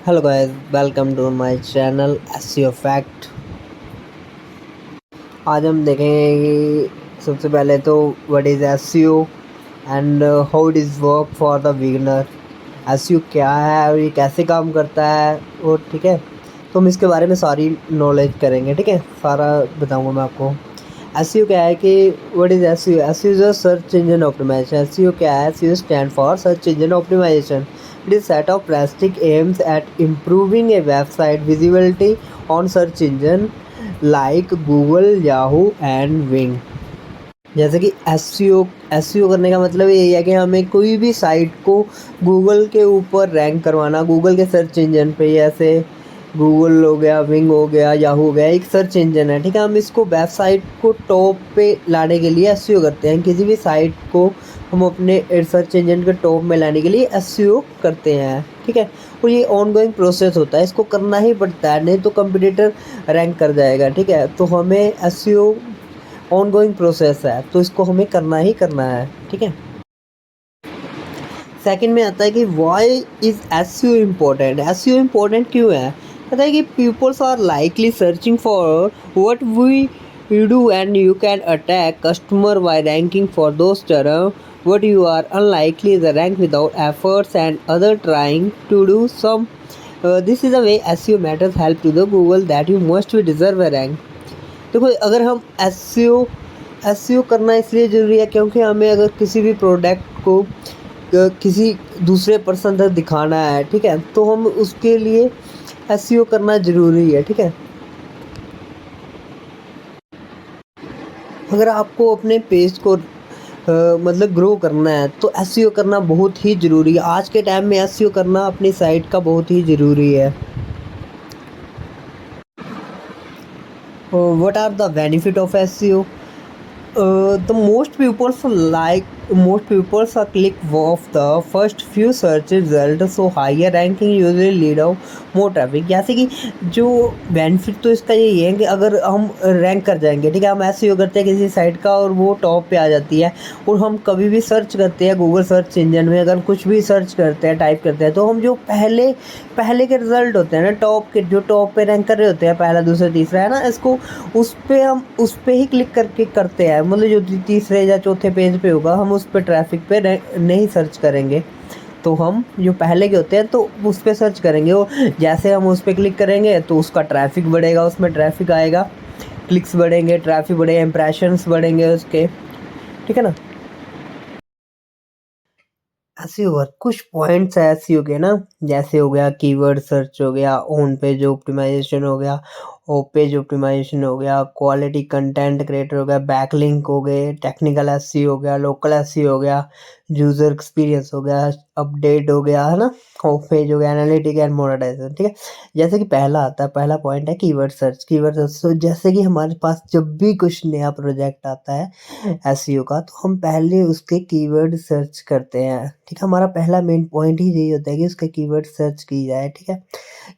Hello guys, welcome to my channel SEO fact. आज हम देखेंगे कि सबसे पहले तो what is SEO and how it is work for the beginner. SEO क्या है और ये कैसे काम करता है, और ठीक है, तो हम इसके बारे में सारी नॉलेज करेंगे। ठीक है, सारा बताऊंगा मैं आपको। एसईओ क्या है कि what is SEO. SEO is a search engine optimisation. SEO क्या है? SEO stand for search engine optimisation. It is set of drastic aims at improving a website visibility on search engine like Google, Yahoo and Bing। जैसे कि SEO करने का मतलब यही है कि हमें कोई भी साइट को गूगल के ऊपर रैंक करवाना, गूगल के सर्च इंजन पे। जैसे गूगल हो गया, विंग हो गया, याहू हो गया, एक सर्च इंजन है। ठीक है, हम इसको वेबसाइट को टॉप पे लाने के लिए एसईओ करते हैं। किसी भी साइट को हम अपने सर्च इंजन के टॉप में लाने के लिए एसईओ करते हैं। ठीक है, और ये ऑनगोइंग प्रोसेस होता है, इसको करना ही पड़ता है, नहीं तो कंपटीटर रैंक कर जाएगा। ठीक है, तो हमें एसईओ ऑनगोइंग प्रोसेस है, तो इसको हमें करना ही करना है। ठीक है, सेकंड में आता है कि why is SEO important. SEO important क्यों है? कहता है कि peoples are likely searching for what we do and you can attack customer by ranking for those term what you are unlikely the rank without efforts and other trying to do some this is the way SEO matters help to the Google that you must be deserve a rank। देखो, अगर हम SEO करना इसलिए ज़रूरी है क्योंकि हमें अगर किसी भी प्रोडक्ट को किसी दूसरे पर्सन तक दिखाना है, ठीक है, तो हम उसके लिए एसईओ करना ज़रूरी है। ठीक है, अगर आपको अपने पेज को मतलब ग्रो करना है तो एसईओ करना बहुत ही ज़रूरी है। आज के टाइम में एसईओ करना अपनी साइट का बहुत ही ज़रूरी है। What are the benefit of SEO? The most people click off the first few search results, so higher ranking usually lead out more traffic। जैसे कि जो बेनिफिट तो इसका यही है कि अगर हम रैंक कर जाएंगे, ठीक है, हम ऐसे करते हैं किसी साइट का और वो टॉप पे आ जाती है, और हम कभी भी सर्च करते हैं गूगल सर्च इंजन में, अगर कुछ भी सर्च करते हैं, टाइप करते हैं, तो हम जो पहले पहले के रिजल्ट होते हैं ना, टॉप के जो टॉप पे रैंक कर रहे होते हैं, पहला दूसरा तीसरा है ना, इसको उस पे हम उस पे ही क्लिक करके करते हैं। मतलब जो तीसरे या चौथे पेज पे होगा, हम उस पे ट्रैफिक पे नहीं सर्च करेंगे, तो हम जो पहले के होते हैं तो उस पे सर्च करेंगे। और जैसे हम उस पे क्लिक करेंगे तो उसका ट्रैफिक बढ़ेगा, उसमें ट्रैफिक आएगा, क्लिक्स बढ़ेंगे, ट्रैफिक बढ़ेगा, इंप्रेशंस बढ़ेंगे उसके। ठीक है ना, ऐसे हुआ कुछ पॉइंट्स ऐसे हो गए ना, जैसे हो गया कीवर्ड सर्च हो गया, ऑन पेज ऑप्टिमाइजेशन हो गया, ऑफ पेज ऑप्टिमाइजेशन हो गया, क्वालिटी कंटेंट क्रिएटर हो गया, बैकलिंक हो गए, टेक्निकल एसईओ हो गया, लोकल एसईओ हो गया, यूजर एक्सपीरियंस हो गया, अपडेट हो गया, है ना, ऑफ पेज हो गया, एनालिटिक एंड मोनेटाइजेशन। ठीक है, जैसे कि पहला आता है, पहला पॉइंट है कीवर्ड सर्च। कीवर्ड सर्च, तो जैसे कि हमारे पास जब भी कुछ नया प्रोजेक्ट आता है एसईओ का, तो हम पहले उसके कीवर्ड सर्च करते हैं। ठीक है, हमारा पहला मेन पॉइंट ही यही होता है कि उसका कीवर्ड सर्च की जाए। ठीक है,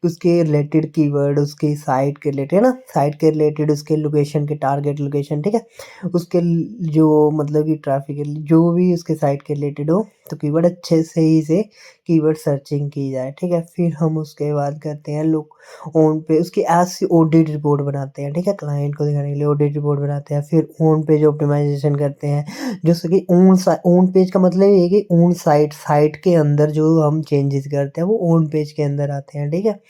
उसके रिलेटेड कीवर्ड, उसकी साइट के रिलेटेड, है ना, साइट के रिलेटेड, उसके लोकेशन के टारगेट लोकेशन, ठीक है, उसके जो मतलब कि ट्रैफिक जो भी उसके साइट के रिलेटेड हो, तो कीवर्ड अच्छे से ही से कीवर्ड सर्चिंग की जाए। ठीक है, फिर हम उसके बाद करते हैं लोग ऑन पे उसकी ऐसी ऑडिट रिपोर्ट बनाते हैं। ठीक है, क्लाइंट को दिखाने के लिए ऑडिट रिपोर्ट बनाते हैं। फिर ऑन पेज ऑप्टिमाइजेशन करते हैं, जैसे कि ऑन पेज का मतलब ये है कि ऑन साइट साइट के अंदर जो हम चेंजेस करते हैं वो ऑन पेज के अंदर आते हैं। ठीक है,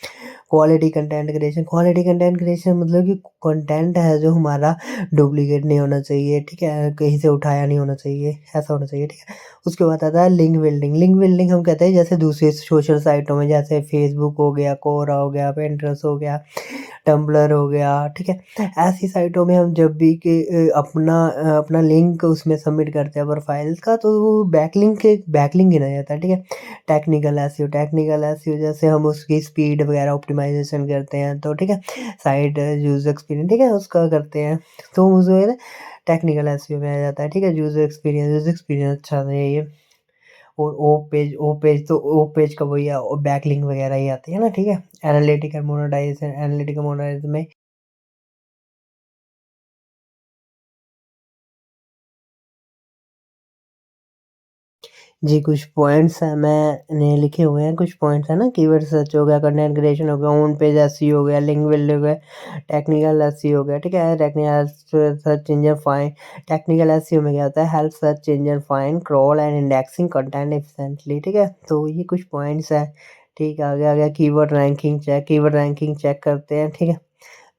quality content creation. Quality content creation मतलब कि कंटेंट है जो हमारा डुप्लीकेट नहीं होना चाहिए। ठीक है, कहीं से उठाया नहीं होना चाहिए, ऐसा होना चाहिए। ठीक है, उसके बाद आता है लिंक बिल्डिंग। लिंक बिल्डिंग हम कहते हैं जैसे दूसरे सोशल साइटों में, जैसे फेसबुक हो गया, कोरा हो गया, पिंटरेस्ट हो गया, टम्बलर हो गया। ठीक है, ऐसी साइटों में हम जब भी अपना लिंक उसमें सबमिट करते हैं प्रोफाइल का, तो वो बैकलिंक गिना जाता है। ठीक है, टेक्निकल एसईओ जैसे हम उसकी स्पीड वगैरह ऑप्टिमाइजेशन करते हैं, तो ठीक है, साइट यूज़र एक्सपीरियंस, ठीक है, उसका करते हैं, तो उसमें टेक्निकल एसईओ में आ जाता है। ठीक है, यूज़र एक्सपीरियंस अच्छा चाहिए। और ओ पेज का वही है, बैकलिंक वगैरह ही आती है ना। ठीक है, एनालिटिकल मोनेटाइजेशन में जी, कुछ पॉइंट्स हैं मैंने लिखे हुए हैं, कुछ पॉइंट्स हैं ना, कीवर्ड सर्च हो गया, कंटेंट क्रिएशन हो गया, ऑन पेज एसईओ हो गया, लिंक बिल्डिंग हो गया, टेक्निकल एसईओ हो गया, ठीक है? Technical search engine find, technical SEO में क्या होता है, help search engine find, crawl and indexing content efficiently, ठीक है? तो ये कुछ पॉइंट्स हैं, ठीक है? आगे आ गया कीवर्ड रैंकिंग चेक करते हैं, ठीक है?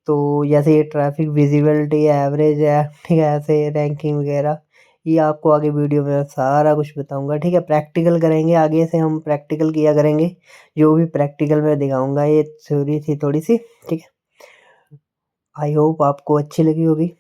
तो जैसे ये ट्रैफिक विजिबिलिटी एवरेज है, ठीक है? ऐसे रैंकिंग वगैरह ये आपको आगे वीडियो में सारा कुछ बताऊँगा, ठीक है? प्रैक्टिकल करेंगे, आगे से हम प्रैक्टिकल किया करेंगे, जो भी प्रैक्टिकल में दिखाऊँगा। ये थ्योरी थी थोड़ी-सी, ठीक है? आई होप आपको अच्छी लगी होगी।